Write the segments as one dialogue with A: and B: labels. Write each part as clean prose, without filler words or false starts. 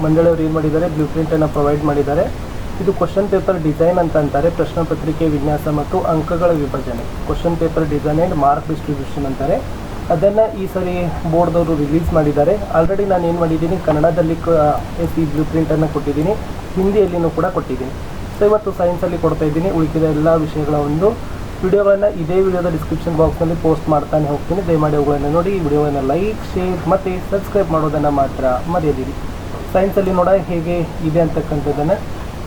A: ಮಂಡಳಿಯವರು ಏನು ಮಾಡಿದ್ದಾರೆ, blue ಪ್ರಿಂಟನ್ನು provide ಮಾಡಿದ್ದಾರೆ. ಇದು ಕ್ವಶನ್ ಪೇಪರ್ ಡಿಸೈನ್ ಅಂತ ಅಂತಾರೆ. ಪ್ರಶ್ನೆ ಪತ್ರಿಕೆ ವಿನ್ಯಾಸ ಮತ್ತು ಅಂಕಗಳ ವಿಭಜನೆ, question paper design and mark distribution ಅಂತಾರೆ. ಅದನ್ನು ಈ ಸರಿ ಬೋರ್ಡ್ದವರು ರಿಲೀಸ್ ಮಾಡಿದ್ದಾರೆ. ಆಲ್ರೆಡಿ ನಾನು ಏನು ಮಾಡಿದ್ದೀನಿ, ಕನ್ನಡದಲ್ಲಿ ಈ ಬ್ಲೂ ಪ್ರಿಂಟನ್ನು ಕೊಟ್ಟಿದ್ದೀನಿ, ಹಿಂದಿಯಲ್ಲಿನೂ ಕೂಡ ಕೊಟ್ಟಿದ್ದೀನಿ. ಸೊ ಇವತ್ತು ಸೈನ್ಸಲ್ಲಿ ಕೊಡ್ತಾ ಇದ್ದೀನಿ. ಉಳಿದ ಎಲ್ಲ ವಿಷಯಗಳ ಒಂದು ವಿಡಿಯೋಗಳನ್ನು ಇದೇ ವಿಡಿಯೋದ ಡಿಸ್ಕ್ರಿಪ್ಷನ್ ಬಾಕ್ಸ್ನಲ್ಲಿ ಪೋಸ್ಟ್ ಮಾಡ್ತಾನೆ ಹೋಗ್ತೀನಿ. ದಯಮಾಡಿ ಅವುಗಳನ್ನು ನೋಡಿ. ಈ ವಿಡಿಯೋವನ್ನು ಲೈಕ್, ಶೇರ್ ಮತ್ತು ಸಬ್ಸ್ಕ್ರೈಬ್ ಮಾಡೋದನ್ನು ಮಾತ್ರ ಮರೆಯದಿರಿ. ಸೈನ್ಸಲ್ಲಿ ಹೇಗೆ ಇದೆ ಅಂತಕ್ಕಂಥದ್ದನ್ನು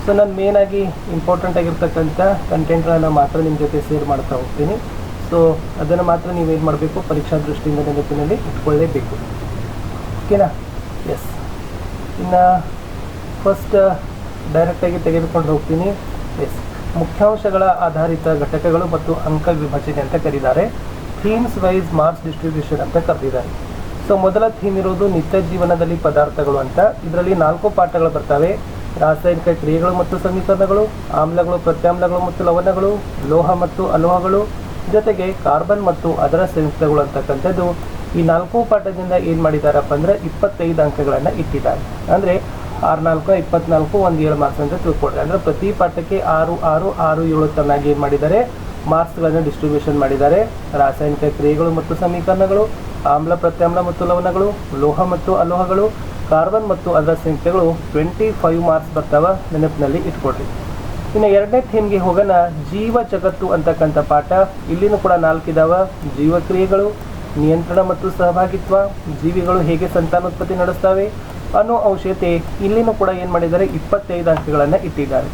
A: ಸೊ ನಾನು ಮೇನಾಗಿ ಇಂಪಾರ್ಟೆಂಟ್ ಆಗಿರ್ತಕ್ಕಂಥ ಕಂಟೆಂಟ್ಗಳನ್ನು ಮಾತ್ರ ನಿಮ್ಮ ಜೊತೆ ಶೇರ್ ಮಾಡ್ತಾ ಹೋಗ್ತೀನಿ. ಸೊ ಅದನ್ನು ಮಾತ್ರ ನೀವೇನು ಮಾಡಬೇಕು, ಪರೀಕ್ಷಾ ದೃಷ್ಟಿಯಿಂದ ನೆನಪಿನಲ್ಲಿ ಇಟ್ಕೊಳ್ಳೇಬೇಕು. ಓಕೆನಾ? ಎಸ್. ಇನ್ನು ಫಸ್ಟ್ ಡೈರೆಕ್ಟಾಗಿ ತೆಗೆದುಕೊಂಡು ಹೋಗ್ತೀನಿ. ಎಸ್, ಮುಖ್ಯಾಂಶಗಳ ಆಧಾರಿತ ಘಟಕಗಳು ಮತ್ತು ಅಂಕ ವಿಭಜನೆ ಅಂತ ಕರೀತಾರೆ. ಥೀಮ್ಸ್ ವೈಸ್ ಮಾರ್ಕ್ಸ್ ಡಿಸ್ಟ್ರಿಬ್ಯೂಷನ್ ಅಂತ ಕರೆದಿದ್ದಾರೆ. ಸೊ ಮೊದಲ ಥೀಮ್ ಇರೋದು ನಿತ್ಯ ಜೀವನದಲ್ಲಿ ಪದಾರ್ಥಗಳು ಅಂತ. ಇದರಲ್ಲಿ 4 ಪಾಠಗಳು ಬರ್ತವೆ. ರಾಸಾಯನಿಕ ಕ್ರಿಯೆಗಳು ಮತ್ತು ಸಮೀಕರಣಗಳು, ಆಮ್ಲಗಳು, ಪ್ರತ್ಯಾಮ್ಲಗಳು ಮತ್ತು ಲವಣಗಳು, ಲೋಹ ಮತ್ತು ಅಲೋಹಗಳು, ಜೊತೆಗೆ ಕಾರ್ಬನ್ ಮತ್ತು ಅದರ ಸಂಯುಕ್ತಗಳು ಅಂತಕ್ಕಂಥದ್ದು. ಈ 4 ಪಾಠದಿಂದ ಏನು ಮಾಡಿದ್ದಾರಪ್ಪ ಅಂದರೆ 25 ಅಂಕಗಳನ್ನು ಇಟ್ಟಿದ್ದಾರೆ. ಅಂದರೆ 6 4 24, 1 7 ಮಾರ್ಕ್ಸ್ ಅಂತ ತಿಳ್ಕೊಡ್ರಿ. ಅಂದರೆ ಪ್ರತಿ ಪಾಠಕ್ಕೆ 6 6 6 7 ತನ್ನಾಗಿ ಏನು ಮಾಡಿದ್ದಾರೆ, ಮಾರ್ಕ್ಸ್ಗಳನ್ನು ಡಿಸ್ಟ್ರಿಬ್ಯೂಷನ್ ಮಾಡಿದ್ದಾರೆ. ರಾಸಾಯನಿಕ ಕ್ರಿಯೆಗಳು ಮತ್ತು ಸಮೀಕರಣಗಳು, ಆಮ್ಲ, ಪ್ರತ್ಯಾಮ್ಲ ಮತ್ತು ಲವಣಗಳು, ಲೋಹ ಮತ್ತು ಅಲೋಹಗಳು, ಕಾರ್ಬನ್ ಮತ್ತು ಅದರ ಸಂಖ್ಯೆಗಳು 25 ಮಾರ್ಕ್ಸ್ ಬರ್ತಾವೆ. ನೆನಪಿನಲ್ಲಿ ಇಟ್ಕೊಡ್ರಿ. ಇನ್ನು ಎರಡನೇ ಥೀಮ್ಗೆ ಹೋಗೋಣ. ಜೀವ ಜಗತ್ತು ಅಂತಕ್ಕಂಥ ಪಾಠ. ಇಲ್ಲಿನೂ ಕೂಡ 4 ಇದಾವೆ. ಜೀವಕ್ರಿಯೆಗಳು, ನಿಯಂತ್ರಣ ಮತ್ತು ಸಹಭಾಗಿತ್ವ, ಜೀವಿಗಳು ಹೇಗೆ ಸಂತಾನೋತ್ಪತ್ತಿ ನಡೆಸ್ತವೆ, ಅನುವಂಶೀಯತೆ. ಇಲ್ಲಿನೂ ಕೂಡ ಏನು ಮಾಡಿದ್ದಾರೆ, 25 ಅಂಕಗಳನ್ನು ಇಟ್ಟಿದ್ದಾರೆ.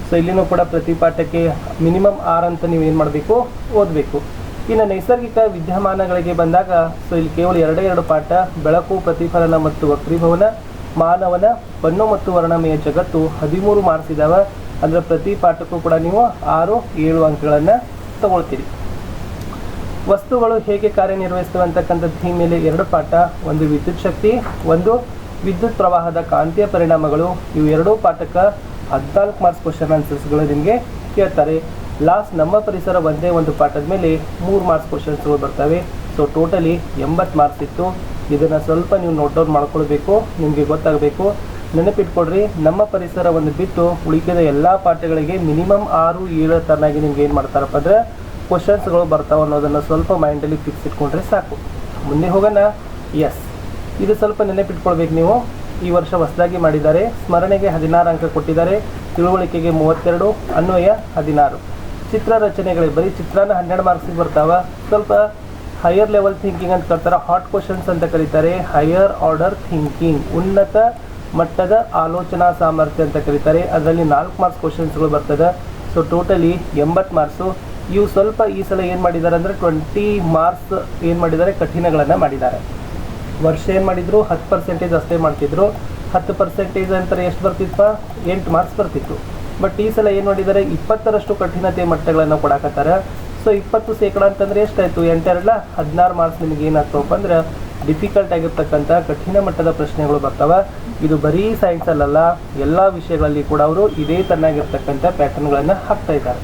A: ಸೊ ಇಲ್ಲಿನೂ ಕೂಡ ಪ್ರತಿ ಪಾಠಕ್ಕೆ ಮಿನಿಮಮ್ 6 ಅಂತ ನೀವು ಏನು ಮಾಡಬೇಕು, ಓದಬೇಕು. ಇನ್ನು ನೈಸರ್ಗಿಕ ವಿದ್ಯಮಾನಗಳಿಗೆ ಬಂದಾಗ ಸೊ ಇಲ್ಲಿ ಕೇವಲ 2 ಪಾಠ. ಬೆಳಕು, ಪ್ರತಿಫಲನ ಮತ್ತು ವಕ್ರೀಭವನ, ಮಾನವನ ಬಣ್ಣು ಮತ್ತು ವರ್ಣಮಯ ಜಗತ್ತು. 13 ಮಾರ್ಕ್ಸ್ ಇದ್ದಾವೆ. ಅಂದರೆ ಪ್ರತಿ ಪಾಠಕ್ಕೂ ಕೂಡ ನೀವು 6 7 ಅಂಕಗಳನ್ನು ತಗೊಳ್ತೀರಿ. ವಸ್ತುಗಳು ಹೇಗೆ ಕಾರ್ಯನಿರ್ವಹಿಸ್ತವೆ ಅಂತಕ್ಕಂಥ ಥೀಮ್ ಮೇಲೆ 2 ಪಾಠ. ಒಂದು ವಿದ್ಯುತ್ ಶಕ್ತಿ, ಒಂದು ವಿದ್ಯುತ್ ಪ್ರವಾಹದ ಕಾಂತೀಯ ಪರಿಣಾಮಗಳು. ಇವು 2 ಪಾಠಕ್ಕೆ 14 ಮಾರ್ಕ್ಸ್ ಕ್ವಶನ್ ಆನ್ಸರ್ಸ್ಗಳು ನಿಮಗೆ ಕೇಳ್ತಾರೆ. ಲಾಸ್ಟ್ ನಮ್ಮ ಪರಿಸರ ಒಂದೇ ಒಂದು ಪಾಠದ ಮೇಲೆ 3 ಮಾರ್ಕ್ಸ್ ಕ್ವಶನ್ಸ್ಗಳು ಬರ್ತವೆ. ಸೊ ಟೋಟಲಿ 80 ಮಾರ್ಕ್ಸ್ ಇತ್ತು. ಇದನ್ನು ಸ್ವಲ್ಪ ನೀವು ನೋಟ್ ಡೌನ್ ಮಾಡ್ಕೊಳ್ಬೇಕು, ನಿಮಗೆ ಗೊತ್ತಾಗಬೇಕು. ನೆನಪಿಟ್ಕೊಡ್ರಿ, ನಮ್ಮ ಪರಿಸರ ಒಂದು ಬಿಟ್ಟು ಉಳಿಕೆದ ಎಲ್ಲ ಪಾಠಗಳಿಗೆ ಮಿನಿಮಮ್ 6 7 ತರನಾಗಿ ನಿಮ್ಗೆ ಏನು ಮಾಡ್ತಾರಪ್ಪ ಅಂದರೆ ಕ್ವಶನ್ಸ್ಗಳು ಬರ್ತಾವೆ ಅನ್ನೋದನ್ನು ಸ್ವಲ್ಪ ಮೈಂಡಲ್ಲಿ ಫಿಕ್ಸ್ ಇಟ್ಕೊಂಡ್ರೆ ಸಾಕು. ಮುಂದೆ ಹೋಗೋಣ. ಎಸ್, ಇದು ಸ್ವಲ್ಪ ನೆನಪಿಟ್ಕೊಳ್ಬೇಕು ನೀವು. ಈ ವರ್ಷ ಹೊಸದಾಗಿ ಮಾಡಿದ್ದಾರೆ. ಸ್ಮರಣೆಗೆ 16 ಅಂಕ ಕೊಟ್ಟಿದ್ದಾರೆ, ತಿಳುವಳಿಕೆಗೆ 32, ಅನ್ವಯ 16. ಚಿತ್ರ ರಚನೆಗಳಿಗೆ ಬರೀ ಚಿತ್ರಾನ 12 ಮಾರ್ಕ್ಸಿಗೆ ಬರ್ತಾವೆ. ಸ್ವಲ್ಪ ಹೈಯರ್ ಲೆವೆಲ್ ಥಿಂಕಿಂಗ್ ಅಂತ ಕರೀತಾರೆ, ಹಾಟ್ ಕ್ವಶನ್ಸ್ ಅಂತ ಕರೀತಾರೆ. ಹೈಯರ್ ಆರ್ಡರ್ ಥಿಂಕಿಂಗ್, ಉನ್ನತ ಮಟ್ಟದ ಆಲೋಚನಾ ಸಾಮರ್ಥ್ಯ ಅಂತ ಕರೀತಾರೆ. ಅದರಲ್ಲಿ 4 ಮಾರ್ಕ್ಸ್ ಕ್ವಶನ್ಸ್ಗಳು ಬರ್ತದೆ. So totally 80 marks. ಇವು ಸ್ವಲ್ಪ ಈ ಸಲ ಏನು ಮಾಡಿದ್ದಾರೆ ಅಂದರೆ 20 ಮಾರ್ಕ್ಸ್ ಏನು ಮಾಡಿದ್ದಾರೆ, ಕಠಿಣಗಳನ್ನು ಮಾಡಿದ್ದಾರೆ. ವರ್ಷ ಏನು ಮಾಡಿದ್ರು 10% ಅಷ್ಟೇ ಮಾಡ್ತಿದ್ರು. 10% ಅಂತಾರೆ ಎಷ್ಟು ಬರ್ತಿತ್ತಪ್ಪ, 8 ಮಾರ್ಕ್ಸ್ ಬರ್ತಿತ್ತು. ಬಟ್ ಈ ಸಲ ಏನು ಮಾಡಿದ್ದಾರೆ, 20ರಷ್ಟು ಕಠಿಣತೆ ಮಟ್ಟಗಳನ್ನು ಕೊಡಾಕತ್ತಾರೆ. ಸೊ 20% ಅಂತಂದರೆ ಎಷ್ಟಾಯಿತು, 8 16 ಮಾರ್ಕ್ಸ್ ನಿಮಗೆ ಏನಾಗ್ತವಪ್ಪ ಅಂದ್ರೆ ಡಿಫಿಕಲ್ಟ್ ಆಗಿರ್ತಕ್ಕಂಥ ಕಠಿಣ ಮಟ್ಟದ ಪ್ರಶ್ನೆಗಳು ಬರ್ತವೆ. ಇದು ಬರೀ ಸೈನ್ಸಲ್ಲ, ಎಲ್ಲ ವಿಷಯಗಳಲ್ಲಿ ಕೂಡ ಅವರು ಇದೇ ತನ್ನಾಗಿರ್ತಕ್ಕಂಥ ಪ್ಯಾಟರ್ನ್ಗಳನ್ನು ಹಾಕ್ತಾ ಇದ್ದಾರೆ.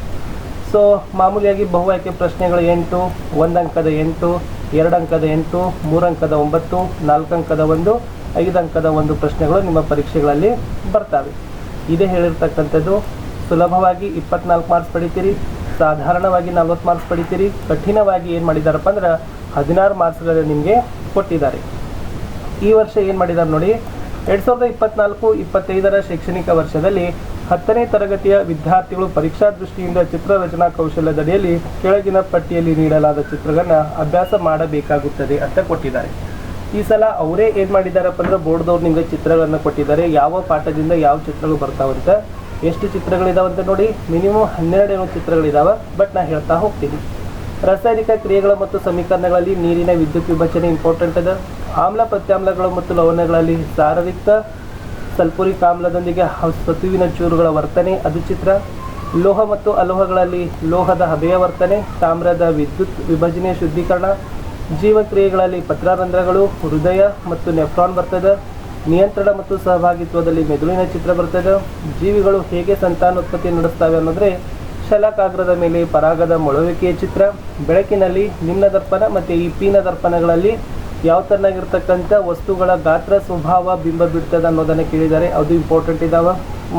A: ಸೊ ಮಾಮೂಲಿಯಾಗಿ ಬಹು ಆಯ್ಕೆ ಪ್ರಶ್ನೆಗಳು 8, 1 ಅಂಕದ 8, 2 ಅಂಕದ 8, 3 ಅಂಕದ 9, 4 ಅಂಕದ 1, 5 ಅಂಕದ 1 ಪ್ರಶ್ನೆಗಳು ನಿಮ್ಮ ಪರೀಕ್ಷೆಗಳಲ್ಲಿ ಬರ್ತವೆ. ಇದೇ ಹೇಳಿರ್ತಕ್ಕಂಥದ್ದು. ಸುಲಭವಾಗಿ 24 ಮಾರ್ಕ್ಸ್ ಪಡಿತೀರಿ, ಸಾಧಾರಣವಾಗಿ 40 ಮಾರ್ಕ್ಸ್ ಪಡಿತೀರಿ. ಕಠಿಣವಾಗಿ ಏನು ಮಾಡಿದಾರಪ್ಪ ಅಂದ್ರೆ 16 ಮಾರ್ಕ್ಸ್ಗಳು ನಿಮಗೆ ಕೊಟ್ಟಿದ್ದಾರೆ. ಈ ವರ್ಷ ಏನು ಮಾಡಿದ್ದಾರೆ ನೋಡಿ, 2024-25 ಶೈಕ್ಷಣಿಕ ವರ್ಷದಲ್ಲಿ 10ನೇ ತರಗತಿಯ ವಿದ್ಯಾರ್ಥಿಗಳು ಪರೀಕ್ಷಾ ದೃಷ್ಟಿಯಿಂದ ಚಿತ್ರರಚನಾ ಕೌಶಲ್ಯದಡಿಯಲ್ಲಿ ಕೆಳಗಿನ ಪಟ್ಟಿಯಲ್ಲಿ ನೀಡಲಾದ ಚಿತ್ರಗಳನ್ನು ಅಭ್ಯಾಸ ಮಾಡಬೇಕಾಗುತ್ತದೆ ಅಂತ ಕೊಟ್ಟಿದ್ದಾರೆ. ಈ ಸಲ ಅವರೇ ಏನು ಮಾಡಿದ್ದಾರಪ್ಪ ಅಂದ್ರೆ ಬೋರ್ಡ್ದವ್ರು ನಿಮಗೆ ಚಿತ್ರಗಳನ್ನು ಕೊಟ್ಟಿದ್ದಾರೆ. ಯಾವ ಪಾಠದಿಂದ ಯಾವ ಚಿತ್ರಗಳು ಬರ್ತಾವಂತ, ಎಷ್ಟು ಚಿತ್ರಗಳಿದಾವಂತ ನೋಡಿ. ಮಿನಿಮಮ್ 12 ಚಿತ್ರಗಳಿದಾವೆ. ಬಟ್ ನಾನು ಹೇಳ್ತಾ ಹೋಗ್ತೀನಿ. ರಾಸಾಯನಿಕ ಕ್ರಿಯೆಗಳು ಮತ್ತು ಸಮೀಕರಣಗಳಲ್ಲಿ ನೀರಿನ ವಿದ್ಯುತ್ ವಿಭಜನೆ ಇಂಪಾರ್ಟೆಂಟ್ ಅದ. ಆಮ್ಲ, ಪ್ರತ್ಯಾಮ್ಲಗಳು ಮತ್ತು ಲವಣಗಳಲ್ಲಿ ಸಾರಯುಕ್ತ ಸಲ್ಫ್ಯೂರಿಕ್ ಆಮ್ಲದೊಂದಿಗೆ ಸತುವಿನ ಚೂರುಗಳ ವರ್ತನೆ, ಅದು ಚಿತ್ರ. ಲೋಹ ಮತ್ತು ಅಲೋಹಗಳಲ್ಲಿ ಲೋಹದ ಹಬೆಯ ವರ್ತನೆ, ತಾಮ್ರದ ವಿದ್ಯುತ್ ವಿಭಜನೆ ಶುದ್ಧೀಕರಣ. ಜೀವಕ್ರಿಯೆಗಳಲ್ಲಿ ಪತ್ರರಂಧ್ರಗಳು, ಹೃದಯ ಮತ್ತು ನೆಫ್ರಾನ್ ಬರ್ತದೆ. ನಿಯಂತ್ರಣ ಮತ್ತು ಸಹಭಾಗಿತ್ವದಲ್ಲಿ ಮೆದುಳಿನ ಚಿತ್ರ ಬರ್ತದೆ. ಜೀವಿಗಳು ಹೇಗೆ ಸಂತಾನೋತ್ಪತ್ತಿ ನಡೆಸ್ತವೆ ಅನ್ನೋದ್ರೆ ಶಲಾಕಾಗ್ರದ ಮೇಲೆ ಪರಾಗದ ಮೊಳವಿಕೆಯ ಚಿತ್ರ. ಬೆಳಕಿನಲ್ಲಿ ನಿಮ್ನ ದರ್ಪಣ ಮತ್ತು ಈ ಪೀನ ದರ್ಪಣಗಳಲ್ಲಿ ಯಾವ ತರನಾಗಿರ್ತಕ್ಕಂಥ ವಸ್ತುಗಳ ಗಾತ್ರ ಸ್ವಭಾವ ಬಿಂಬ ಬಿಡ್ತದೆ ಅನ್ನೋದನ್ನು ಕೇಳಿದ್ದಾರೆ, ಅದು ಇಂಪಾರ್ಟೆಂಟ್ ಇದಾವ.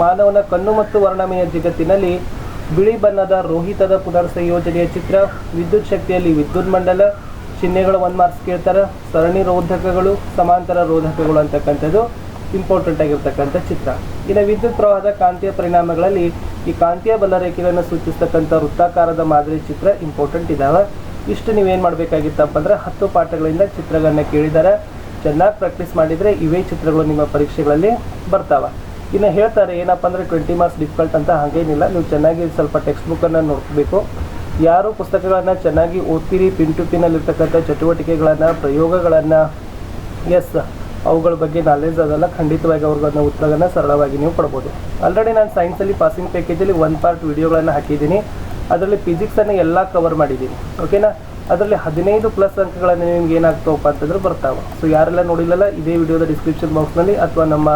A: ಮಾನವನ ಕಣ್ಣು ಮತ್ತು ವರ್ಣಮಯ ಜಗತ್ತಿನಲ್ಲಿ ಬಿಳಿ ಬಣ್ಣದ ರೋಹಿತದ ಪುನರ್ ಸಂಯೋಜನೆಯ ಚಿತ್ರ. ವಿದ್ಯುತ್ ಶಕ್ತಿಯಲ್ಲಿ ವಿದ್ಯುನ್ಮಂಡಲ ಚಿಹ್ನೆಗಳು 1 ಮಾರ್ಕ್ಸ್ ಕೇಳ್ತಾರೆ. ಸರಣಿ ರೋಧಕಗಳು, ಸಮಾಂತರ ರೋಧಕಗಳು ಅಂತಕ್ಕಂಥದ್ದು ಇಂಪಾರ್ಟೆಂಟ್ ಆಗಿರ್ತಕ್ಕಂಥ ಚಿತ್ರ. ಇನ್ನು ವಿದ್ಯುತ್ ಪ್ರವಾಹದ ಕಾಂತೀಯ ಪರಿಣಾಮಗಳಲ್ಲಿ ಈ ಕಾಂತೀಯ ಬಲರೇಖೆಗಳನ್ನು ಸೂಚಿಸ್ತಕ್ಕಂಥ ವೃತ್ತಾಕಾರದ ಮಾದರಿ ಚಿತ್ರ ಇಂಪಾರ್ಟೆಂಟ್ ಇದಾವೆ. ಇಷ್ಟು ನೀವೇನು ಮಾಡಬೇಕಾಗಿತ್ತಪ್ಪ ಅಂದರೆ 10 ಪಾಠಗಳಿಂದ ಚಿತ್ರಗಳನ್ನ ಕೇಳಿದ್ದಾರೆ. ಚೆನ್ನಾಗಿ ಪ್ರಾಕ್ಟೀಸ್ ಮಾಡಿದರೆ ಇವೇ ಚಿತ್ರಗಳು ನಿಮ್ಮ ಪರೀಕ್ಷೆಗಳಲ್ಲಿ ಬರ್ತಾವೆ. ಇನ್ನು ಹೇಳ್ತಾರೆ ಏನಪ್ಪ ಅಂದರೆ 20 ಮಾರ್ಕ್ಸ್ ಡಿಫಿಕಲ್ಟ್ ಅಂತ, ಹಾಗೇನಿಲ್ಲ. ನೀವು ಚೆನ್ನಾಗಿ ಸ್ವಲ್ಪ ಟೆಕ್ಸ್ಟ್ ಬುಕ್ಕನ್ನು ನೋಡ್ಕೋಬೇಕು. ಯಾರು ಪುಸ್ತಕಗಳನ್ನು ಚೆನ್ನಾಗಿ ಓದ್ತೀರಿ, ಪಿನ್ ಟು ಪಿನ್ನಲ್ಲಿರ್ತಕ್ಕಂಥ ಚಟುವಟಿಕೆಗಳನ್ನು, ಪ್ರಯೋಗಗಳನ್ನು, ಅವುಗಳ ಬಗ್ಗೆ ನಾಲೆಜ್ ಅದೆಲ್ಲ ಖಂಡಿತವಾಗಿ ಅವ್ರಿಗನ್ನ ಉತ್ತರಗಳನ್ನು ಸರಳವಾಗಿ ನೀವು ಕೊಡ್ಬೋದು. ಆಲ್ರೆಡಿ ನಾನು ಸೈನ್ಸಲ್ಲಿ ಪಾಸಿಂಗ್ ಪ್ಯಾಕೇಜಲ್ಲಿ 1 ಪಾರ್ಟ್ ವಿಡಿಯೋಗಳನ್ನು ಹಾಕಿದ್ದೀನಿ. ಅದರಲ್ಲಿ ಫಿಸಿಕ್ಸನ್ನು ಎಲ್ಲ ಕವರ್ ಮಾಡಿದ್ದೀನಿ, ಓಕೆನಾ. ಅದರಲ್ಲಿ 15+ ಅಂಕಗಳನ್ನು ನಿಮ್ಗೆ ಏನಾಗ್ತಾವಪ್ಪ ಅಂತಂದ್ರೆ ಬರ್ತಾವೆ. ಸೊ ಯಾರೆಲ್ಲ ನೋಡಿಲ್ಲಲ್ಲ, ಇದೇ ವಿಡಿಯೋದ ಡಿಸ್ಕ್ರಿಪ್ಷನ್ ಬಾಕ್ಸ್ನಲ್ಲಿ ಅಥವಾ ನಮ್ಮ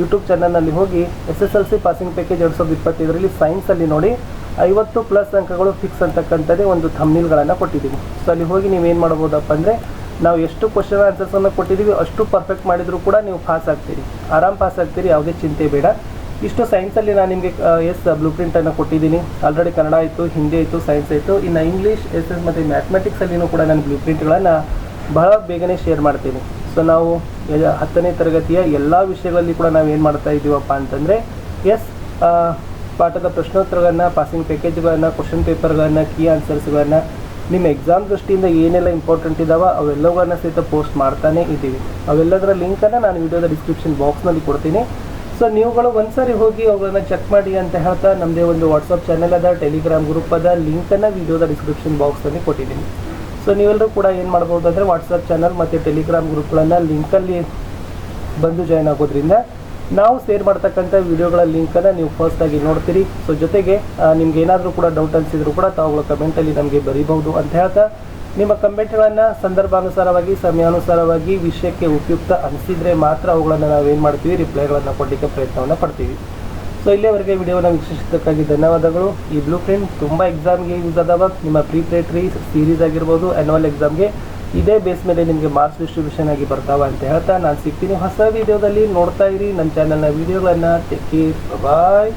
A: ಯೂಟ್ಯೂಬ್ ಚಾನಲ್ನಲ್ಲಿ ಹೋಗಿ SSLC ಪಾಸಿಂಗ್ ಪ್ಯಾಕೇಜ್ 2025ರಲ್ಲಿ ಸೈನ್ಸಲ್ಲಿ ನೋಡಿ 50+ ಅಂಕಗಳು ಫಿಕ್ಸ್ ಅಂತಕ್ಕಂಥದ್ದೇ ಒಂದು ಥಂಬ್ನೇಲ್ಗಳನ್ನು ಕೊಟ್ಟಿದ್ದೀನಿ. ಸೊ ಅಲ್ಲಿ ಹೋಗಿ ನೀವೇನು ಮಾಡ್ಬೋದಪ್ಪ ಅಂದರೆ, ನಾವು ಎಷ್ಟು ಕ್ವಶನ್ ಆನ್ಸರ್ಸನ್ನು ಕೊಟ್ಟಿದ್ದೀವಿ ಅಷ್ಟು ಪರ್ಫೆಕ್ಟ್ ಮಾಡಿದರೂ ಕೂಡ ನೀವು ಪಾಸ್ ಆಗ್ತೀರಿ, ಆರಾಮ್ ಪಾಸ್ ಆಗ್ತೀರಿ, ಯಾವುದೇ ಚಿಂತೆ ಬೇಡ. ಇಷ್ಟು ಸೈನ್ಸಲ್ಲಿ ನಾನು ನಿಮಗೆ ಬ್ಲೂ ಪ್ರಿಂಟನ್ನು ಕೊಟ್ಟಿದ್ದೀನಿ. ಆಲ್ರೆಡಿ ಕನ್ನಡ ಆಯಿತು, ಹಿಂದಿ ಆಯಿತು, ಸೈನ್ಸ್ ಆಯಿತು. ಇನ್ನು ಇಂಗ್ಲೀಷ್, SS ಮತ್ತು ಮ್ಯಾಥಮೆಟಿಕ್ಸಲ್ಲಿನೂ ಕೂಡ ನಾನು ಬ್ಲೂ ಪ್ರಿಂಟ್ಗಳನ್ನು ಬಹಳ ಬೇಗನೆ ಶೇರ್ ಮಾಡ್ತೀನಿ. ಸೊ ನಾವು 10ನೇ ತರಗತಿಯ ಎಲ್ಲ ವಿಷಯಗಳಲ್ಲಿ ಕೂಡ ನಾವು ಏನು ಮಾಡ್ತಾ ಇದ್ದೀವಪ್ಪ ಅಂತಂದರೆ ಪಾಠದ ಪ್ರಶ್ನೋತ್ತರಗಳನ್ನು, ಪಾಸಿಂಗ್ ಪ್ಯಾಕೇಜ್ಗಳನ್ನು, ಕ್ವಶನ್ ಪೇಪರ್ಗಳನ್ನು, ಕೀ ಆನ್ಸರ್ಸ್ಗಳನ್ನು, ನಿಮ್ಮ ಎಕ್ಸಾಮ್ ದೃಷ್ಟಿಯಿಂದ ಏನೆಲ್ಲ ಇಂಪಾರ್ಟೆಂಟ್ ಇದ್ದಾವೆ ಅವೆಲ್ಲವನ್ನು ಸಹಿತ ಪೋಸ್ಟ್ ಮಾಡ್ತಾನೆ ಇದ್ದೀವಿ. ಅವೆಲ್ಲದರ ಲಿಂಕನ್ನು ನಾನು ವಿಡಿಯೋದ ಡಿಸ್ಕ್ರಿಪ್ಷನ್ ಬಾಕ್ಸ್ನಲ್ಲಿ ಕೊಡ್ತೀನಿ. ಸೊ ನೀವುಗಳು ಒಂದ್ಸರಿ ಹೋಗಿ ಅವುಗಳನ್ನು ಚೆಕ್ ಮಾಡಿ ಅಂತ ಹೇಳ್ತಾ, ನಮ್ಮದೇ ಒಂದು ವಾಟ್ಸಪ್ ಚಾನಲ್ ಅದ, ಟೆಲಿಗ್ರಾಮ್ ಗ್ರೂಪ್ ಅದ, ಲಿಂಕನ್ನು ವಿಡಿಯೋದ ಡಿಸ್ಕ್ರಿಪ್ಷನ್ ಬಾಕ್ಸ್ನಲ್ಲಿ ಕೊಟ್ಟಿದ್ದೀನಿ. ಸೊ ನೀವೆಲ್ಲರೂ ಕೂಡ ಏನು ಮಾಡ್ಬೋದು ಅಂದರೆ ವಾಟ್ಸಪ್ ಚಾನಲ್ ಮತ್ತು ಟೆಲಿಗ್ರಾಮ್ ಗ್ರೂಪ್ಗಳನ್ನು ಲಿಂಕಲ್ಲಿ ಬಂದು ಜಾಯ್ನ್ ಆಗೋದ್ರಿಂದ ನಾವು ಶೇರ್ ಮಾಡ್ತಕ್ಕಂಥ ವಿಡಿಯೋಗಳ ಲಿಂಕನ್ನು ನೀವು ಫಸ್ಟಾಗಿ ನೋಡ್ತೀರಿ. ಸೊ ಜೊತೆಗೆ ನಿಮ್ಗೆ ಏನಾದರೂ ಕೂಡ ಡೌಟ್ ಅನಿಸಿದ್ರು ಕೂಡ ತಾವುಗಳ ಕಮೆಂಟಲ್ಲಿ ನಮಗೆ ಬರೀಬಹುದು ಅಂತ ಹೇಳ್ತಾ, ನಿಮ್ಮ ಕಮೆಂಟ್ಗಳನ್ನು ಸಂದರ್ಭಾನುಸಾರವಾಗಿ, ಸಮಯಾನುಸಾರವಾಗಿ, ವಿಷಯಕ್ಕೆ ಉಪಯುಕ್ತ ಅನಿಸಿದರೆ ಮಾತ್ರ ಅವುಗಳನ್ನು ನಾವೇನು ಮಾಡ್ತೀವಿ, ರಿಪ್ಲೈಗಳನ್ನು ಕೊಡಲಿಕ್ಕೆ ಪ್ರಯತ್ನವನ್ನು ಪಡ್ತೀವಿ. ಸೊ ಇಲ್ಲಿಯವರೆಗೆ ವಿಡಿಯೋನ ವೀಕ್ಷಿಸಿದ್ದಕ್ಕಾಗಿ ಧನ್ಯವಾದಗಳು. ಈ ಬ್ಲೂ ಪ್ರಿಂಟ್ ತುಂಬ ಎಕ್ಸಾಮ್ಗೆ ಯೂಸ್ ಅದಾವ. ನಿಮ್ಮ ಪ್ರಿಪ್ರೇಟರಿ ಸೀರೀಸ್ ಆಗಿರ್ಬೋದು, ಆ್ಯನ್ಯುವಲ್ ಎಕ್ಸಾಮ್ಗೆ ಇದೇ ಬೇಸ್ ಮೇಲೆ ನಿಮಗೆ ಮಾರ್ಕ್ಸ್ ಡಿಸ್ಟ್ರಿಬ್ಯೂಷನ್ ಆಗಿ ಬರ್ತಾವೆ ಅಂತ ಹೇಳ್ತಾ ನಾನು ಸಿಗ್ತೀನಿ ಹೊಸ ವಿಡಿಯೋದಲ್ಲಿ. ನೋಡ್ತಾ ಇರಿ ನನ್ನ ಚಾನಲ್ನ ವಿಡಿಯೋಗಳನ್ನು. ಟೇಕ್ ಕೇರ್, ಬಾಯ್.